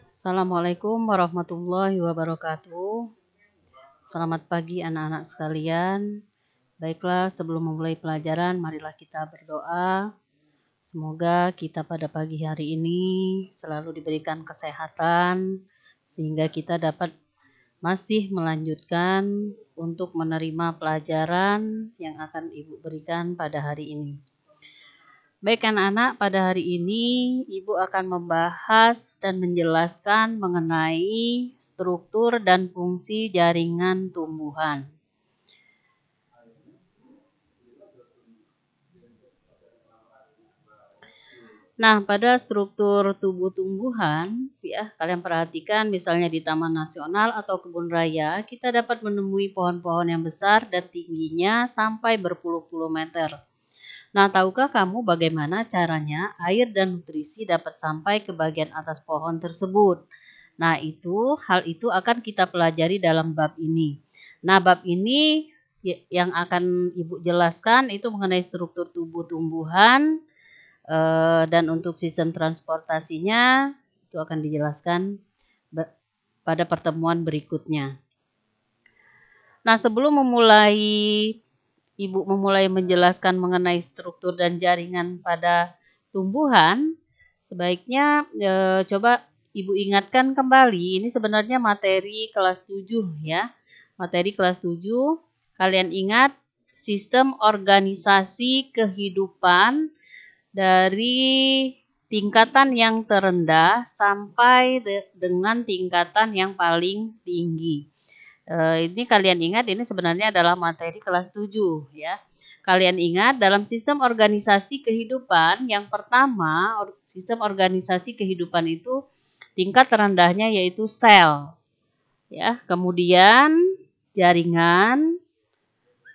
Assalamualaikum warahmatullahi wabarakatuh. Selamat pagi anak-anak sekalian. Baiklah, sebelum memulai pelajaran, marilah kita berdoa. Semoga kita pada pagi hari ini selalu diberikan kesehatan, sehingga kita dapat masih melanjutkan untuk menerima pelajaran yang akan Ibu berikan pada hari ini. Baik anak-anak, pada hari ini Ibu akan membahas dan menjelaskan mengenai struktur dan fungsi jaringan tumbuhan. Nah, pada struktur tubuh tumbuhan, ya, kalian perhatikan misalnya di Taman Nasional atau kebun raya, kita dapat menemui pohon-pohon yang besar dan tingginya sampai berpuluh-puluh meter. Nah, tahukah kamu bagaimana caranya air dan nutrisi dapat sampai ke bagian atas pohon tersebut? Nah, hal itu akan kita pelajari dalam bab ini. Nah, bab ini yang akan Ibu jelaskan itu mengenai struktur tubuh tumbuhan, dan untuk sistem transportasinya itu akan dijelaskan pada pertemuan berikutnya. Nah, sebelum Ibu memulai menjelaskan mengenai struktur dan jaringan pada tumbuhan, sebaiknya coba Ibu ingatkan kembali, ini sebenarnya materi kelas 7 ya. Materi kelas 7, kalian ingat sistem organisasi kehidupan dari tingkatan yang terendah sampai dengan tingkatan yang paling tinggi. Ini kalian ingat, ini sebenarnya adalah materi kelas 7 ya. Kalian ingat dalam sistem organisasi kehidupan, yang pertama sistem organisasi kehidupan itu tingkat terendahnya yaitu sel. Ya, kemudian jaringan,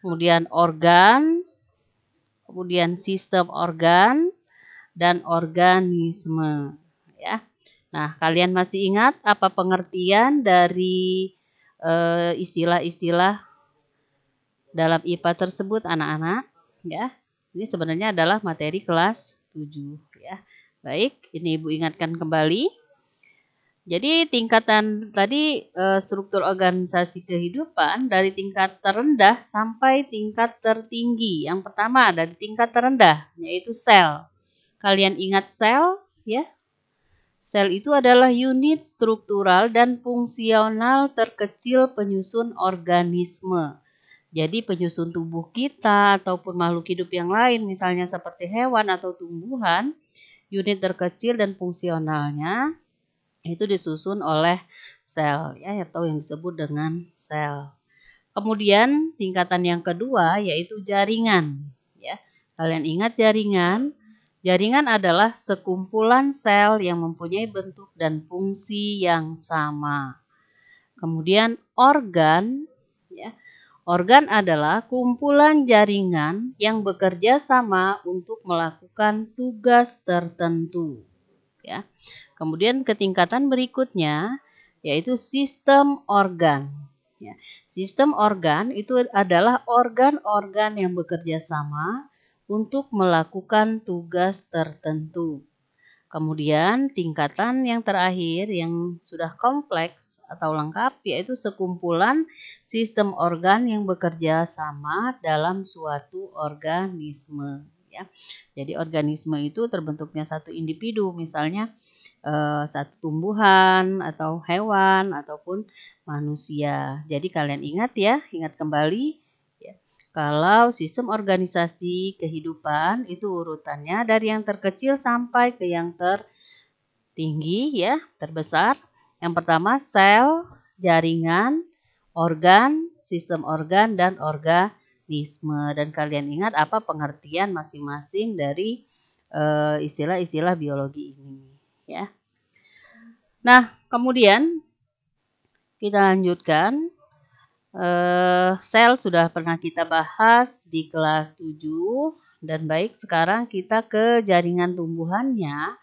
kemudian organ, kemudian sistem organ dan organisme ya. Nah, kalian masih ingat apa pengertian dari istilah-istilah dalam IPA tersebut anak-anak ya? Ini sebenarnya adalah materi kelas 7 ya. Baik, ini Ibu ingatkan kembali. Jadi tingkatan tadi struktur organisasi kehidupan dari tingkat terendah sampai tingkat tertinggi. Yang pertama dari tingkat terendah yaitu sel. Kalian ingat sel ya? Sel itu adalah unit struktural dan fungsional terkecil penyusun organisme. Jadi penyusun tubuh kita ataupun makhluk hidup yang lain misalnya seperti hewan atau tumbuhan, unit terkecil dan fungsionalnya itu disusun oleh sel ya, atau yang disebut dengan sel. Kemudian tingkatan yang kedua yaitu jaringan ya. Kalian ingat jaringan? Jaringan adalah sekumpulan sel yang mempunyai bentuk dan fungsi yang sama. Kemudian organ ya. Organ adalah kumpulan jaringan yang bekerja sama untuk melakukan tugas tertentu ya. Kemudian ketingkatan berikutnya yaitu sistem organ. Ya. Sistem organ itu adalah organ-organ yang bekerja sama untuk melakukan tugas tertentu. Kemudian tingkatan yang terakhir yang sudah kompleks atau lengkap yaitu sekumpulan sistem organ yang bekerja sama dalam suatu organisme. Ya. Jadi organisme itu terbentuknya satu individu, misalnya satu tumbuhan atau hewan ataupun manusia. Jadi kalian ingat ya, ingat kembali ya, kalau sistem organisasi kehidupan itu urutannya dari yang terkecil sampai ke yang tertinggi ya, terbesar. Yang pertama sel, jaringan, organ, sistem organ dan organisme. Dan kalian ingat apa pengertian masing-masing dari istilah-istilah biologi ini ya. Nah, kemudian kita lanjutkan. Sel sudah pernah kita bahas di kelas 7 dan baik sekarang kita ke jaringan tumbuhannya.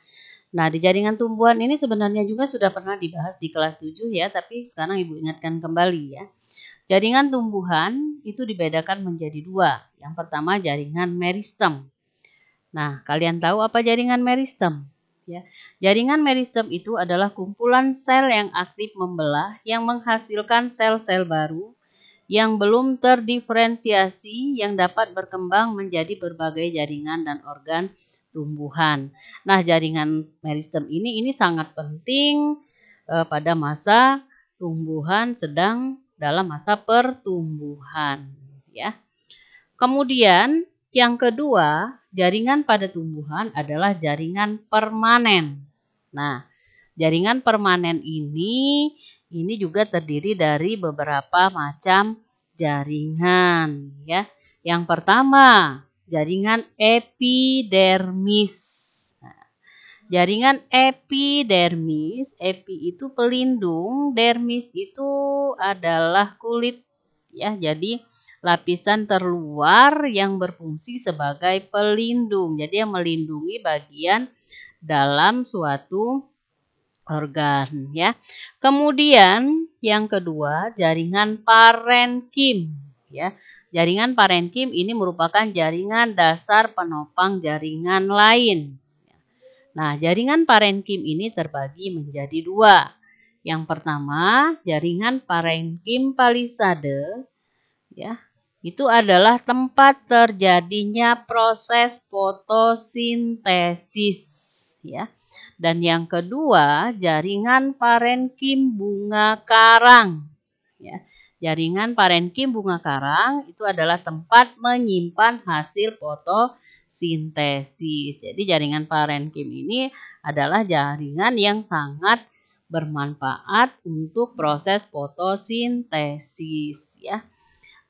Nah, di jaringan tumbuhan ini sebenarnya juga sudah pernah dibahas di kelas 7 ya, tapi sekarang Ibu ingatkan kembali ya. Jaringan tumbuhan itu dibedakan menjadi dua. Yang pertama jaringan meristem. Nah, kalian tahu apa jaringan meristem? Ya. Jaringan meristem itu adalah kumpulan sel yang aktif membelah yang menghasilkan sel-sel baru yang belum terdiferensiasi yang dapat berkembang menjadi berbagai jaringan dan organ tumbuhan. Nah, jaringan meristem ini sangat penting pada masa tumbuhan sedang dalam masa pertumbuhan, ya. Kemudian yang kedua, jaringan pada tumbuhan adalah jaringan permanen. Nah, jaringan permanen ini juga terdiri dari beberapa macam jaringan, ya. Yang pertama, jaringan epidermis. Nah, jaringan epidermis, epi itu pelindung, dermis itu adalah kulit, ya. Jadi lapisan terluar yang berfungsi sebagai pelindung. Jadi yang melindungi bagian dalam suatu organ, ya. Kemudian yang kedua, jaringan parenkim, ya. Jaringan parenkim ini merupakan jaringan dasar penopang jaringan lain. Nah, jaringan parenkim ini terbagi menjadi dua. Yang pertama, jaringan parenkim palisade, ya. Itu adalah tempat terjadinya proses fotosintesis, ya. Dan yang kedua, jaringan parenkim bunga karang. Ya. Jaringan parenkim bunga karang itu adalah tempat menyimpan hasil fotosintesis. Jadi jaringan parenkim ini adalah jaringan yang sangat bermanfaat untuk proses fotosintesis, ya.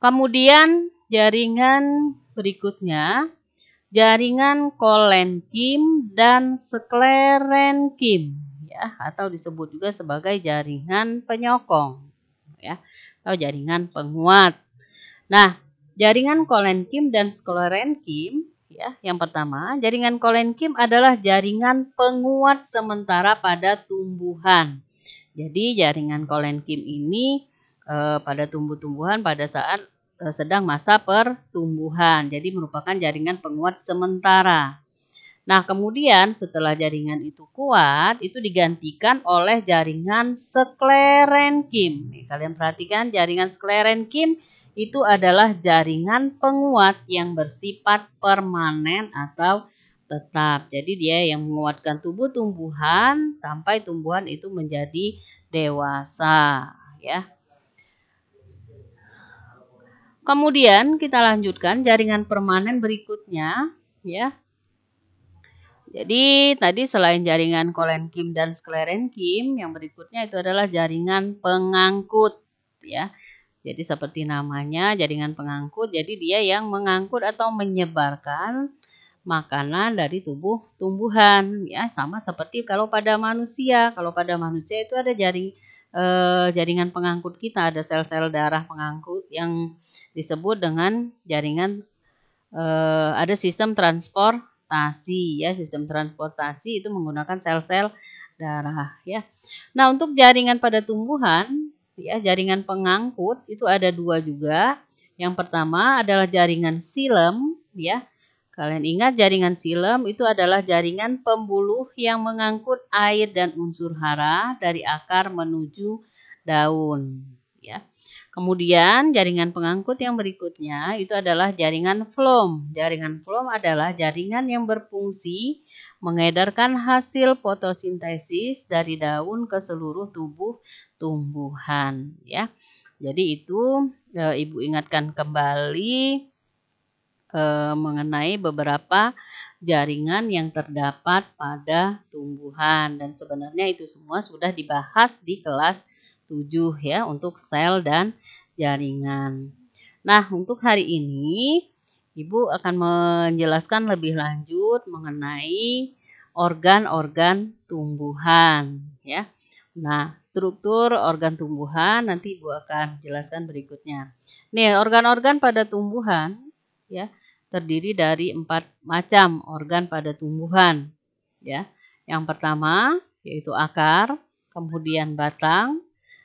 Kemudian jaringan berikutnya, jaringan kolenkim dan sklerenkim, ya, atau disebut juga sebagai jaringan penyokong, ya, atau jaringan penguat. Nah, jaringan kolenkim dan sklerenkim, ya, yang pertama, jaringan kolenkim adalah jaringan penguat sementara pada tumbuhan. Jadi jaringan kolenkim ini pada tumbuh-tumbuhan pada saat sedang masa pertumbuhan. Jadi merupakan jaringan penguat sementara. Nah, kemudian setelah jaringan itu kuat, itu digantikan oleh jaringan sklerenkim. Nih, kalian perhatikan jaringan sklerenkim itu adalah jaringan penguat yang bersifat permanen atau tetap. Jadi dia yang menguatkan tubuh tumbuhan sampai tumbuhan itu menjadi dewasa, ya. Kemudian kita lanjutkan jaringan permanen berikutnya, ya. Jadi tadi selain jaringan kolenkim dan sklerenkim, yang berikutnya itu adalah jaringan pengangkut, ya. Jadi seperti namanya jaringan pengangkut, jadi dia yang mengangkut atau menyebarkan makanan dari tubuh tumbuhan, ya, sama seperti kalau pada manusia. Kalau pada manusia itu ada jaringan pengangkut kita, ada sel-sel darah pengangkut yang disebut dengan jaringan ada sistem transportasi, ya. Sistem transportasi itu menggunakan sel-sel darah, ya. Nah, untuk jaringan pada tumbuhan, ya, jaringan pengangkut itu ada dua juga. Yang pertama adalah jaringan xilem, ya. Kalian ingat jaringan xilem itu adalah jaringan pembuluh yang mengangkut air dan unsur hara dari akar menuju daun, ya. Kemudian jaringan pengangkut yang berikutnya itu adalah jaringan floem. Jaringan floem adalah jaringan yang berfungsi mengedarkan hasil fotosintesis dari daun ke seluruh tubuh tumbuhan, ya. Jadi itu Ibu ingatkan kembali mengenai beberapa jaringan yang terdapat pada tumbuhan, dan sebenarnya itu semua sudah dibahas di kelas 7, ya, untuk sel dan jaringan. Nah, untuk hari ini Ibu akan menjelaskan lebih lanjut mengenai organ-organ tumbuhan, ya. Nah, struktur organ tumbuhan nanti Ibu akan jelaskan berikutnya. Nih, organ-organ pada tumbuhan, ya, terdiri dari 4 macam organ pada tumbuhan, ya. Yang pertama yaitu akar, kemudian batang,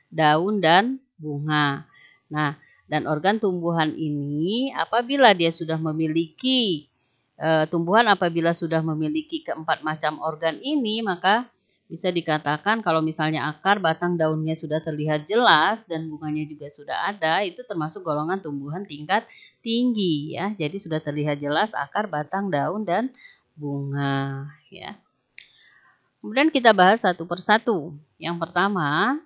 daun dan bunga. Nah, dan organ tumbuhan ini apabila dia sudah memiliki tumbuhan apabila sudah memiliki keempat macam organ ini, maka bisa dikatakan kalau misalnya akar, batang, daunnya sudah terlihat jelas dan bunganya juga sudah ada, itu termasuk golongan tumbuhan tingkat tinggi ya. Jadi sudah terlihat jelas akar, batang, daun, dan bunga ya. Kemudian kita bahas satu persatu. Yang pertama,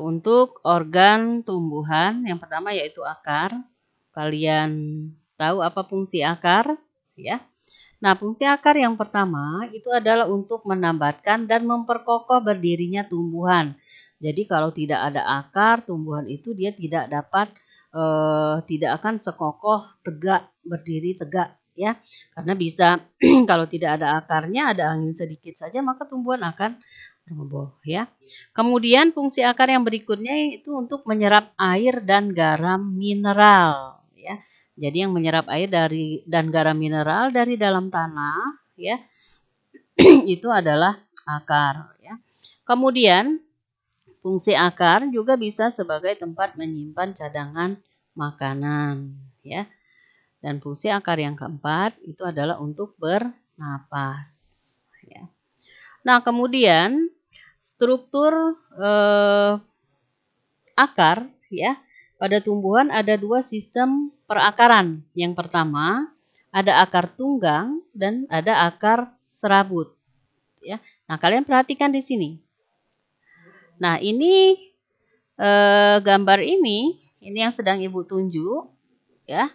untuk organ tumbuhan, yang pertama yaitu akar. Kalian tahu apa fungsi akar? Ya. Nah, fungsi akar yang pertama itu adalah untuk menambatkan dan memperkokoh berdirinya tumbuhan. Jadi kalau tidak ada akar, tumbuhan itu dia tidak dapat, tidak akan sekokoh tegak, berdiri tegak ya. Karena bisa kalau tidak ada akarnya, ada angin sedikit saja maka tumbuhan akan roboh ya. Kemudian fungsi akar yang berikutnya itu untuk menyerap air dan garam mineral ya. Jadi yang menyerap air dan garam mineral dari dalam tanah ya itu adalah akar ya. Kemudian fungsi akar juga bisa sebagai tempat menyimpan cadangan makanan ya. Dan fungsi akar yang keempat itu adalah untuk bernapas ya. Nah, kemudian struktur akar ya. Pada tumbuhan ada dua sistem perakaran. Yang pertama, ada akar tunggang dan ada akar serabut. Ya. Nah, kalian perhatikan di sini. Nah, ini gambar ini yang sedang Ibu tunjuk, ya.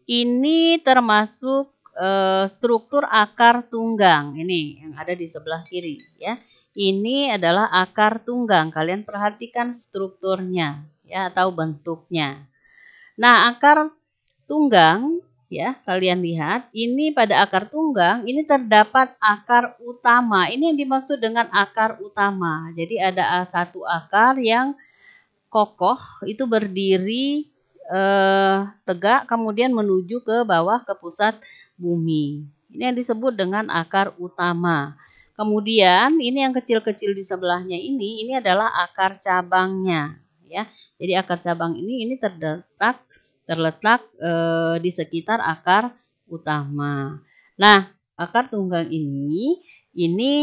Ini termasuk struktur akar tunggang. Ini yang ada di sebelah kiri, ya. Ini adalah akar tunggang. Kalian perhatikan strukturnya ya atau bentuknya. Nah, akar tunggang ya, kalian lihat ini pada akar tunggang ini terdapat akar utama. Ini yang dimaksud dengan akar utama. Jadi ada satu akar yang kokoh itu berdiri tegak kemudian menuju ke bawah ke pusat bumi. Ini yang disebut dengan akar utama. Kemudian ini yang kecil-kecil di sebelahnya ini adalah akar cabangnya ya. Jadi akar cabang ini terletak di sekitar akar utama. Nah, akar tunggang ini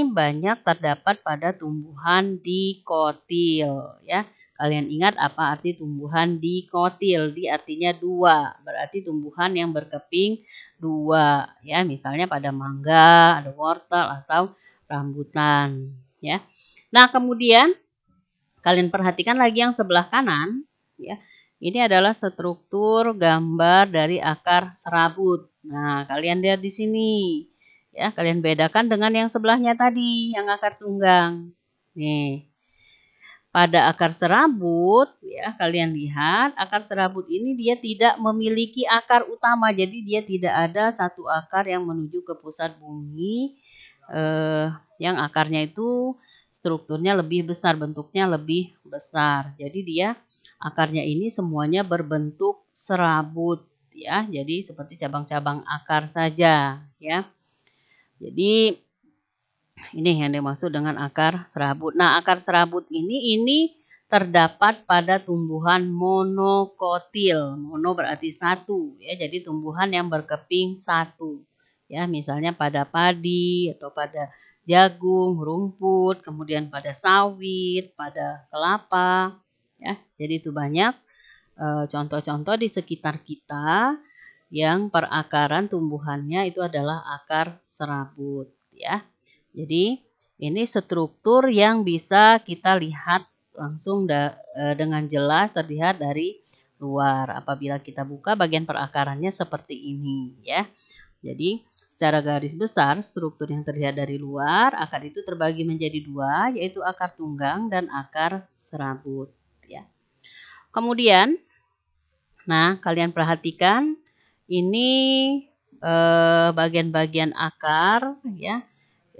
banyak terdapat pada tumbuhan dikotil ya. Kalian ingat apa arti tumbuhan dikotil? Di artinya dua, berarti tumbuhan yang berkeping dua ya. Misalnya pada mangga, ada wortel atau rambutan ya. Nah, kemudian kalian perhatikan lagi yang sebelah kanan ya. Ini adalah struktur gambar dari akar serabut. Nah, kalian lihat di sini. Ya, kalian bedakan dengan yang sebelahnya tadi, yang akar tunggang. Nih. Pada akar serabut, ya, kalian lihat akar serabut ini dia tidak memiliki akar utama. Jadi dia tidak ada satu akar yang menuju ke pusat bumi. Yang akarnya itu strukturnya lebih besar, bentuknya lebih besar. Jadi dia akarnya ini semuanya berbentuk serabut ya. Jadi seperti cabang-cabang akar saja ya. Jadi ini yang dimaksud dengan akar serabut. Nah, akar serabut ini terdapat pada tumbuhan monokotil. Mono berarti satu ya. Jadi tumbuhan yang berkeping satu. Ya, misalnya pada padi atau pada jagung, rumput, kemudian pada sawit, pada kelapa ya. Jadi itu banyak contoh-contoh di sekitar kita yang perakaran tumbuhannya itu adalah akar serabut ya. Jadi ini struktur yang bisa kita lihat langsung dengan jelas terlihat dari luar. Apabila kita buka bagian perakarannya seperti ini ya. Jadi secara garis besar struktur yang terlihat dari luar, akar itu terbagi menjadi dua, yaitu akar tunggang dan akar serabut ya. Kemudian, nah kalian perhatikan ini bagian-bagian akar ya.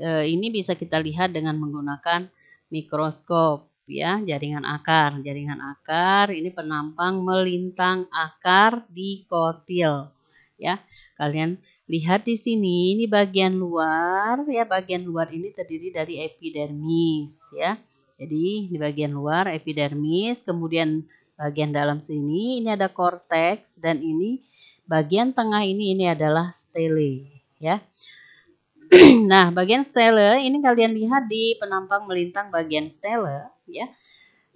Ini bisa kita lihat dengan menggunakan mikroskop ya, jaringan akar. Jaringan akar ini penampang melintang akar dikotil ya. Kalian lihat di sini, ini bagian luar ya, bagian luar ini terdiri dari epidermis ya. Jadi di bagian luar epidermis, kemudian bagian dalam sini ini ada korteks dan ini Bagian tengah ini adalah stele, ya. Nah, bagian stele ini kalian lihat di penampang melintang bagian stele, ya.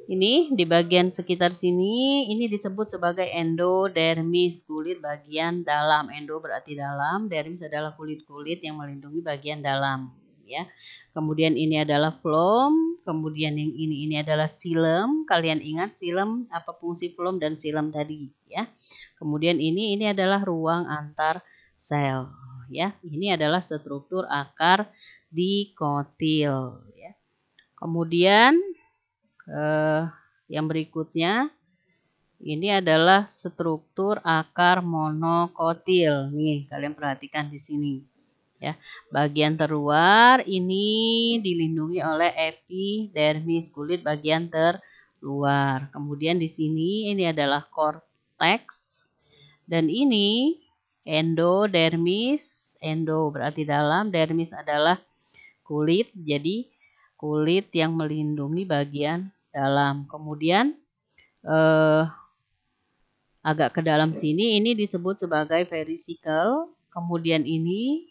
Ini di bagian sekitar sini, ini disebut sebagai endodermis, kulit bagian dalam. Endo berarti dalam, dermis adalah kulit-kulit yang melindungi bagian dalam, ya. Kemudian ini adalah floem, kemudian yang ini adalah xilem. Kalian ingat xilem apa fungsi floem dan xilem tadi, ya. Kemudian ini adalah ruang antar sel, ya. Ini adalah struktur akar dikotil, ya. Kemudian yang berikutnya ini adalah struktur akar monokotil. Nih, kalian perhatikan di sini. Ya, bagian terluar ini dilindungi oleh epidermis, kulit bagian terluar. Kemudian di sini ini adalah korteks dan ini endodermis. Endo berarti dalam, dermis adalah kulit. Jadi kulit yang melindungi bagian dalam. Kemudian agak ke dalam sini ini disebut sebagai verisicle. Kemudian ini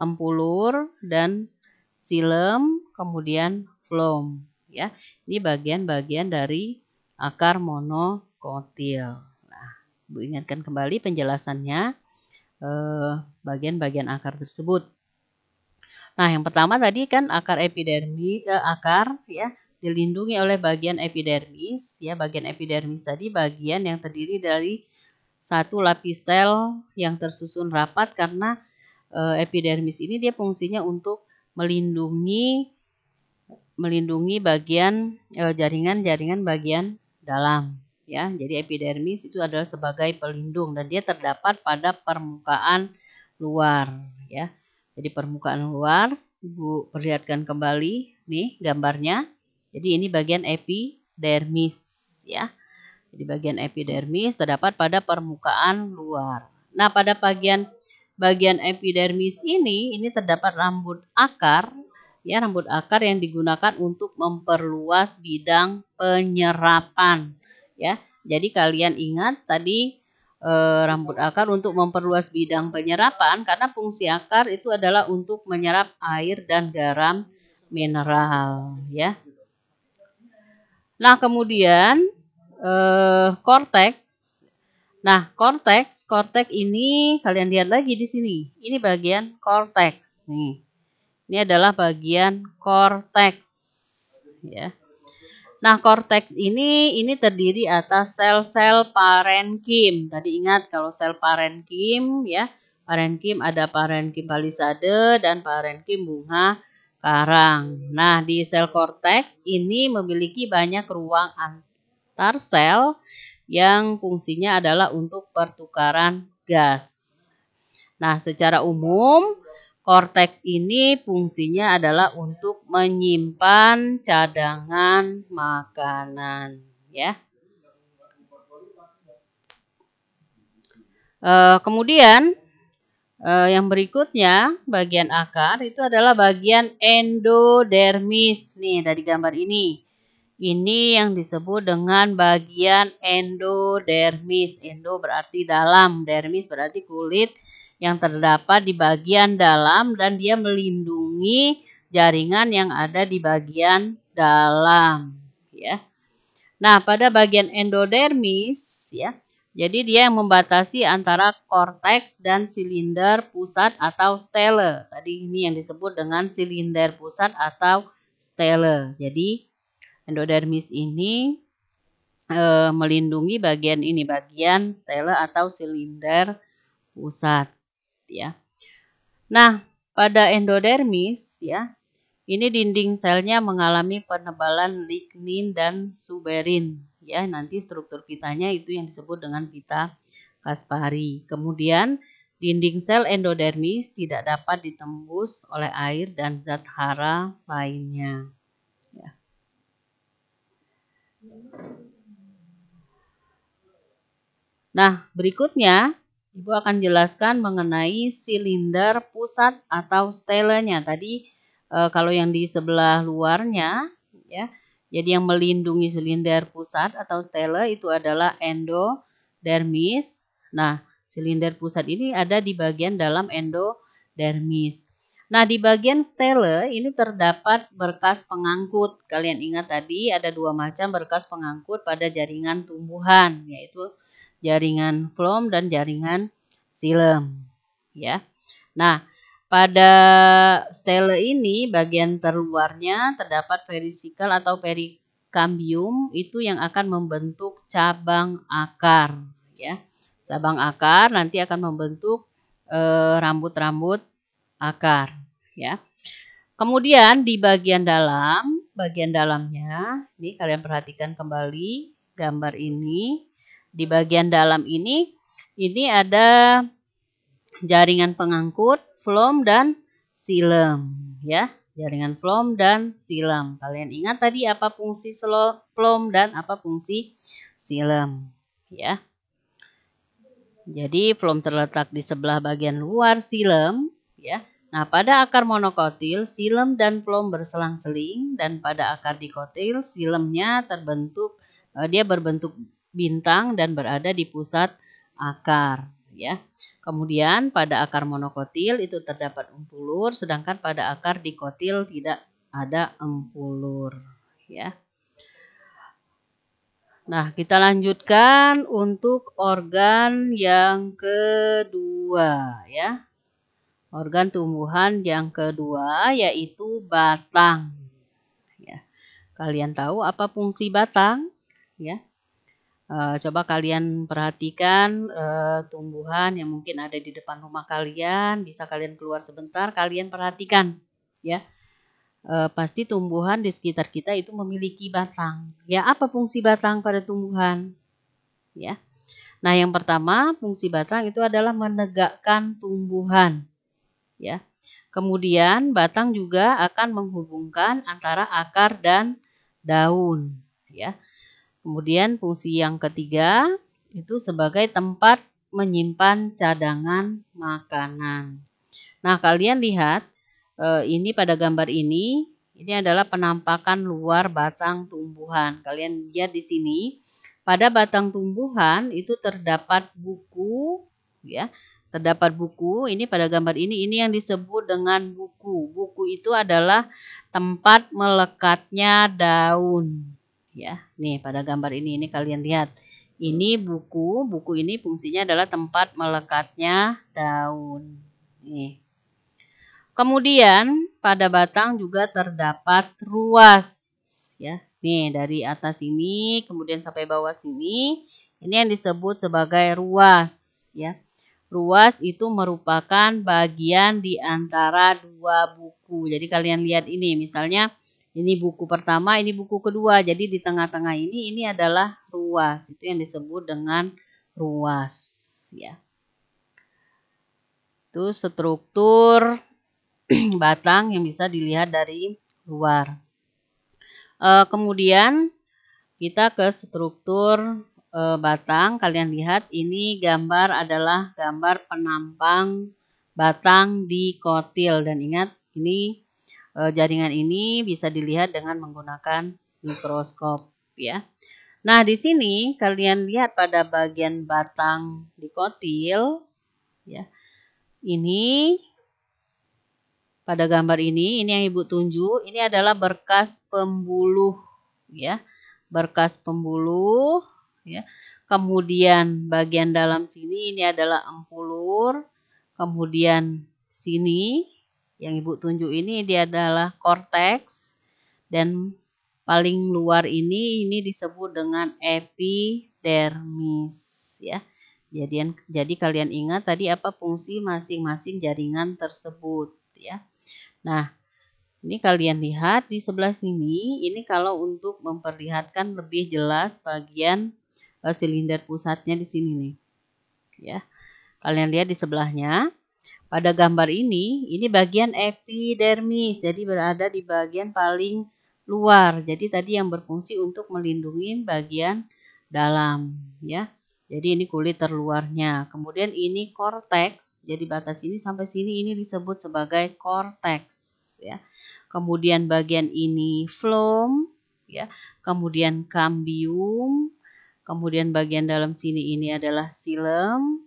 empulur dan xilem, kemudian floem, ya. Ini bagian-bagian dari akar monokotil. Nah, Ibu ingatkan kembali penjelasannya bagian-bagian akar tersebut. Nah, yang pertama tadi kan akar epidermis, ya, dilindungi oleh bagian epidermis, ya. Bagian epidermis tadi bagian yang terdiri dari satu lapis sel yang tersusun rapat karena epidermis ini dia fungsinya untuk melindungi bagian jaringan-jaringan bagian dalam, ya. Jadi epidermis itu adalah sebagai pelindung dan dia terdapat pada permukaan luar, ya. Jadi permukaan luar, Ibu perlihatkan kembali nih gambarnya. Jadi ini bagian epidermis, ya. Jadi bagian epidermis terdapat pada permukaan luar. Nah, pada bagian epidermis ini terdapat rambut akar, ya, rambut akar yang digunakan untuk memperluas bidang penyerapan, ya. Jadi kalian ingat tadi rambut akar untuk memperluas bidang penyerapan karena fungsi akar itu adalah untuk menyerap air dan garam mineral, ya. Nah, kemudian korteks. Nah, korteks ini kalian lihat lagi di sini. Ini bagian korteks, nih. Ini adalah bagian korteks, ya. Nah, korteks ini terdiri atas sel-sel parenkim. Tadi ingat kalau sel parenkim, ya, parenkim ada parenkim palisade dan parenkim bunga karang. Nah, di sel korteks ini memiliki banyak ruang antar sel yang fungsinya adalah untuk pertukaran gas. Nah, secara umum korteks ini fungsinya adalah untuk menyimpan cadangan makanan, ya. Kemudian yang berikutnya bagian akar itu adalah bagian endodermis. Nih dari gambar ini. Ini yang disebut dengan bagian endodermis. Endo berarti dalam, dermis berarti kulit yang terdapat di bagian dalam dan dia melindungi jaringan yang ada di bagian dalam, ya. Nah, pada bagian endodermis, ya. Jadi dia yang membatasi antara korteks dan silinder pusat atau stele. Tadi ini yang disebut dengan silinder pusat atau stele. Jadi endodermis ini melindungi bagian ini, bagian stele atau silinder pusat, ya. Nah, pada endodermis, ya, ini dinding selnya mengalami penebalan lignin dan suberin, ya. Nanti struktur pitanya itu yang disebut dengan pita Kaspari. Kemudian dinding sel endodermis tidak dapat ditembus oleh air dan zat hara lainnya, ya. Nah, berikutnya Ibu akan jelaskan mengenai silinder pusat atau stelenya. Tadi kalau yang di sebelah luarnya, ya, jadi yang melindungi silinder pusat atau stele itu adalah endodermis. Nah, Silinder pusat ini ada di bagian dalam endodermis. Nah, di bagian stele ini terdapat berkas pengangkut. Kalian ingat tadi ada dua macam berkas pengangkut pada jaringan tumbuhan, yaitu jaringan phloem dan jaringan xilem. Ya. Nah, pada stele ini bagian terluarnya terdapat perisikal atau perikambium itu yang akan membentuk cabang akar, ya. Cabang akar nanti akan membentuk rambut-rambut akar, ya. Kemudian di bagian dalamnya, ini kalian perhatikan kembali gambar ini. Di bagian dalam ini ada jaringan pengangkut, phloem dan xilem, ya. Jaringan phloem dan xilem. Kalian ingat tadi apa fungsi phloem dan apa fungsi xilem, ya. Jadi phloem terletak di sebelah bagian luar xilem, ya. Nah, pada akar monokotil, xilem dan phloem berselang-seling, dan pada akar dikotil, xilemnya dia berbentuk bintang dan berada di pusat akar, ya. Kemudian pada akar monokotil itu terdapat empulur, sedangkan pada akar dikotil tidak ada empulur, ya. Nah, kita lanjutkan untuk organ yang kedua, ya. Organ tumbuhan yang kedua yaitu batang. Ya. Kalian tahu apa fungsi batang? Ya. Coba kalian perhatikan tumbuhan yang mungkin ada di depan rumah kalian. Bisa kalian keluar sebentar, kalian perhatikan. Ya. Pasti tumbuhan di sekitar kita itu memiliki batang. Ya, apa fungsi batang pada tumbuhan? Ya. Nah, yang pertama, fungsi batang itu adalah menegakkan tumbuhan. Ya. Kemudian batang juga akan menghubungkan antara akar dan daun, ya. Kemudian fungsi yang ketiga itu sebagai tempat menyimpan cadangan makanan. Nah, kalian lihat ini pada gambar ini adalah penampakan luar batang tumbuhan. Kalian lihat di sini, pada batang tumbuhan itu terdapat buku, ya. Terdapat buku, ini pada gambar ini yang disebut dengan buku. Buku itu adalah tempat melekatnya daun, ya. Nih pada gambar ini kalian lihat. Ini buku ini fungsinya adalah tempat melekatnya daun. Nih. Kemudian pada batang juga terdapat ruas, ya. Nih dari atas ini kemudian sampai bawah sini, ini yang disebut sebagai ruas, ya. Ruas itu merupakan bagian di antara dua buku. Jadi kalian lihat ini, misalnya ini buku pertama, ini buku kedua. Jadi di tengah-tengah ini adalah ruas. Itu yang disebut dengan ruas, ya. Itu struktur batang yang bisa dilihat dari luar. Kemudian kita ke struktur batang. Kalian lihat ini gambar adalah gambar penampang batang dikotil, dan ingat ini jaringan ini bisa dilihat dengan menggunakan mikroskop, ya. Nah, di sini kalian lihat pada bagian batang dikotil, ya. Ini pada gambar ini yang Ibu tunjuk, ini adalah berkas pembuluh, ya. Berkas pembuluh, ya. Kemudian bagian dalam sini ini adalah empulur. Kemudian sini yang Ibu tunjuk ini dia adalah korteks, dan paling luar ini disebut dengan epidermis, ya. Jadi kalian ingat tadi apa fungsi masing-masing jaringan tersebut, ya. Nah, ini kalian lihat di sebelah sini, ini kalau untuk memperlihatkan lebih jelas bagian silinder pusatnya di sini nih. Ya. Kalian lihat di sebelahnya. Pada gambar ini bagian epidermis, jadi berada di bagian paling luar. Jadi tadi yang berfungsi untuk melindungi bagian dalam, ya. Jadi ini kulit terluarnya. Kemudian ini korteks. Jadi batas ini sampai sini ini disebut sebagai korteks, ya. Kemudian bagian ini phloem, ya. Kemudian cambium. Kemudian bagian dalam sini ini adalah xilem,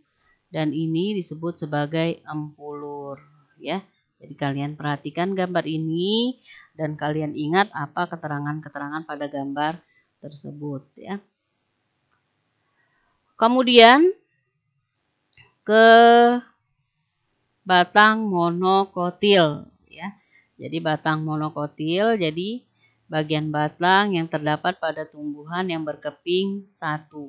dan ini disebut sebagai empulur, ya. Jadi kalian perhatikan gambar ini dan kalian ingat apa keterangan-keterangan pada gambar tersebut, ya. Kemudian ke batang monokotil, ya. Jadi batang monokotil, jadi bagian batang yang terdapat pada tumbuhan yang berkeping satu.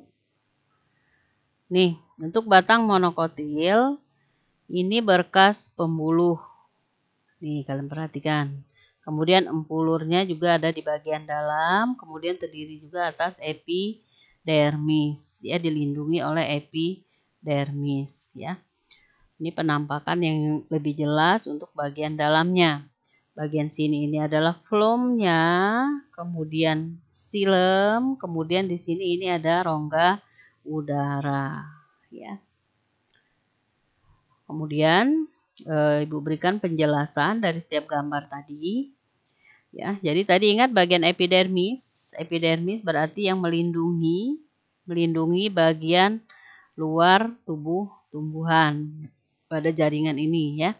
Nih, untuk batang monokotil ini berkas pembuluh. Nih, kalian perhatikan. Kemudian empulurnya juga ada di bagian dalam, kemudian terdiri juga atas epidermis, ya, dilindungi oleh epidermis, ya. Ini penampakan yang lebih jelas untuk bagian dalamnya. Bagian sini ini adalah floemnya, kemudian xilem, kemudian di sini ini ada rongga udara, ya. Kemudian Ibu berikan penjelasan dari setiap gambar tadi, ya. Jadi tadi ingat bagian epidermis. Epidermis berarti yang melindungi bagian luar tubuh tumbuhan pada jaringan ini, ya.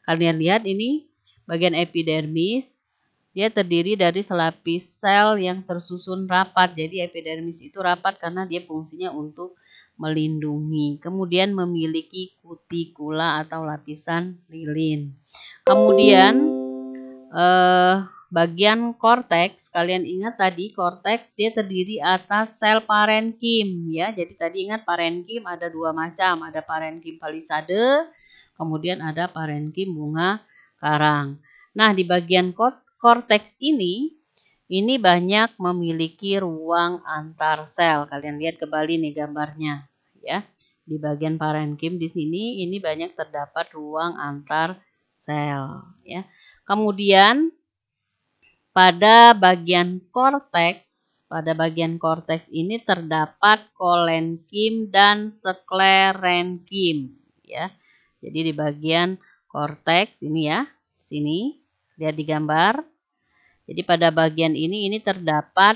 Kalian lihat ini bagian epidermis, dia terdiri dari selapis sel yang tersusun rapat. Jadi epidermis itu rapat karena dia fungsinya untuk melindungi. Kemudian memiliki kutikula atau lapisan lilin. Kemudian bagian korteks, kalian ingat tadi korteks dia terdiri atas sel parenkim, ya. Jadi tadi ingat parenkim ada dua macam, ada parenkim palisade, kemudian ada parenkim bunga karang. Nah, di bagian korteks ini banyak memiliki ruang antar sel. Kalian lihat kembali nih gambarnya, ya. Di bagian parenkim di sini ini banyak terdapat ruang antar sel, ya. Kemudian pada bagian korteks ini terdapat kolenkim dan sklerenkim, ya. Jadi di bagian korteks ini, ya, sini lihat di gambar. Jadi pada bagian ini terdapat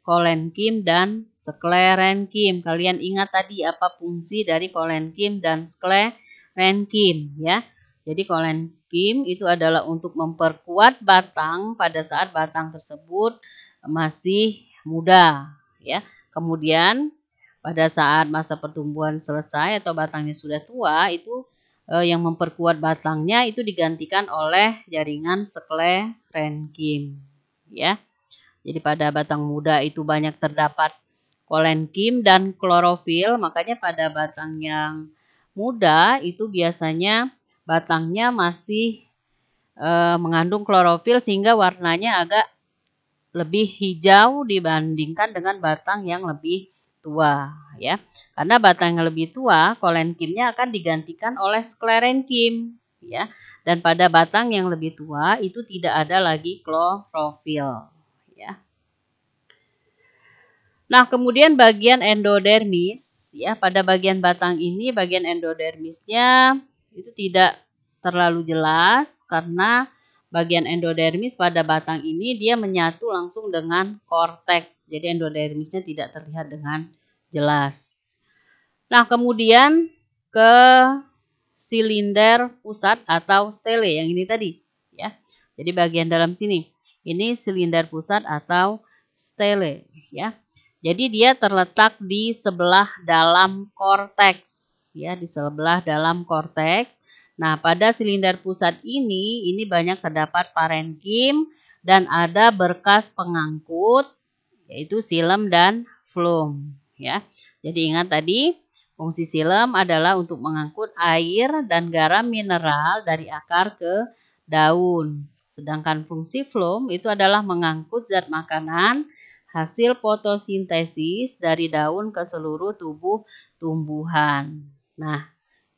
kolenkim dan sklerenkim. Kalian ingat tadi apa fungsi dari kolenkim dan sklerenkim, ya. Jadi kolenkim itu adalah untuk memperkuat batang pada saat batang tersebut masih muda, ya. Kemudian pada saat masa pertumbuhan selesai atau batangnya sudah tua, itu yang memperkuat batangnya itu digantikan oleh jaringan sklerenkim, ya. Jadi pada batang muda itu banyak terdapat kolenkim dan klorofil, makanya pada batang yang muda itu biasanya batangnya masih mengandung klorofil sehingga warnanya agak lebih hijau dibandingkan dengan batang yang lebih tua, ya. Karena batang yang lebih tua, kolenkimnya akan digantikan oleh sklerenkim, ya. Dan pada batang yang lebih tua itu tidak ada lagi klorofil, ya. Nah, kemudian bagian endodermis, ya, pada bagian batang ini bagian endodermisnya itu tidak terlalu jelas karena bagian endodermis pada batang ini dia menyatu langsung dengan korteks. Jadi endodermisnya tidak terlihat dengan jelas. Nah, kemudian ke silinder pusat atau stele yang ini tadi, ya. Jadi bagian dalam sini ini silinder pusat atau stele, ya. Jadi dia terletak di sebelah dalam korteks, ya, di sebelah dalam korteks. Nah, pada silinder pusat ini banyak terdapat parenkim dan ada berkas pengangkut yaitu xilem dan floem, ya. Jadi ingat tadi fungsi xilem adalah untuk mengangkut air dan garam mineral dari akar ke daun. Sedangkan fungsi floem itu adalah mengangkut zat makanan hasil fotosintesis dari daun ke seluruh tubuh tumbuhan. Nah,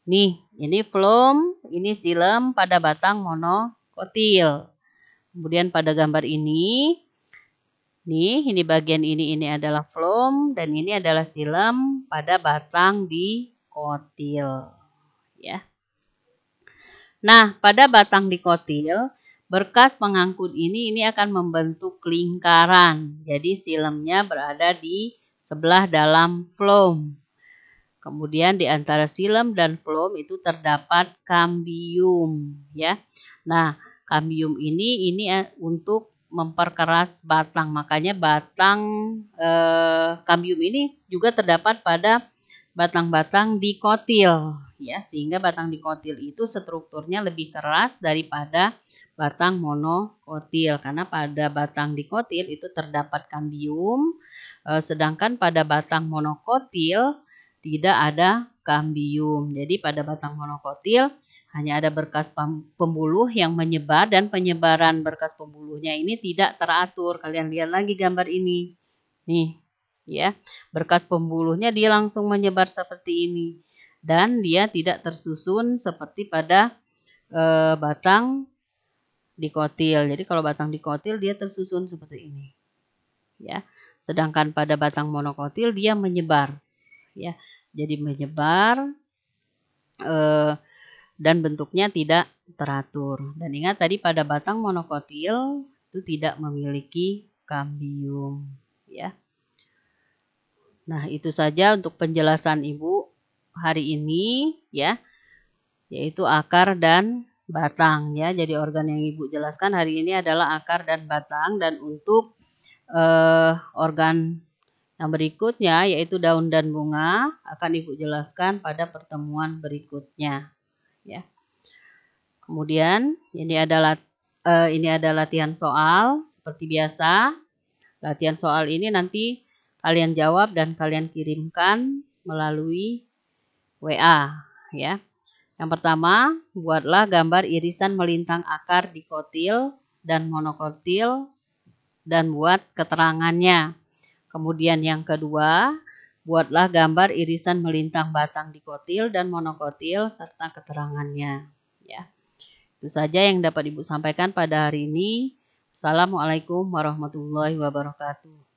nih, ini floem, ini xilem pada batang monokotil. Kemudian pada gambar ini, nih, ini bagian ini adalah floem dan ini adalah xilem pada batang dikotil, ya. Nah, pada batang dikotil, berkas pengangkut ini akan membentuk lingkaran. Jadi xilemnya berada di sebelah dalam floem. Kemudian di antara silem dan flum itu terdapat kambium, ya. Nah, kambium ini untuk memperkeras batang. Makanya batang kambium ini juga terdapat pada batang-batang dikotil, ya, sehingga batang dikotil itu strukturnya lebih keras daripada batang monokotil, karena pada batang dikotil itu terdapat kambium, sedangkan pada batang monokotil tidak ada kambium. Jadi pada batang monokotil hanya ada berkas pembuluh yang menyebar, dan penyebaran berkas pembuluhnya ini tidak teratur. Kalian lihat lagi gambar ini. Nih, ya. Berkas pembuluhnya dia langsung menyebar seperti ini. Dan dia tidak tersusun seperti pada batang dikotil. Jadi kalau batang dikotil dia tersusun seperti ini. Ya. Sedangkan pada batang monokotil dia menyebar. Ya. Jadi menyebar dan bentuknya tidak teratur. Dan ingat tadi pada batang monokotil itu tidak memiliki kambium, ya. Nah, itu saja untuk penjelasan Ibu hari ini, ya, yaitu akar dan batang, ya. Jadi organ yang Ibu jelaskan hari ini adalah akar dan batang, dan untuk organ yang berikutnya yaitu daun dan bunga akan Ibu jelaskan pada pertemuan berikutnya, ya. Kemudian ini adalah latihan soal seperti biasa. Latihan soal ini nanti kalian jawab dan kalian kirimkan melalui WA, ya. Yang pertama, buatlah gambar irisan melintang akar dikotil dan monokotil dan buat keterangannya. Kemudian yang kedua, buatlah gambar irisan melintang batang dikotil dan monokotil serta keterangannya, ya. Itu saja yang dapat Ibu sampaikan pada hari ini. Assalamualaikum warahmatullahi wabarakatuh.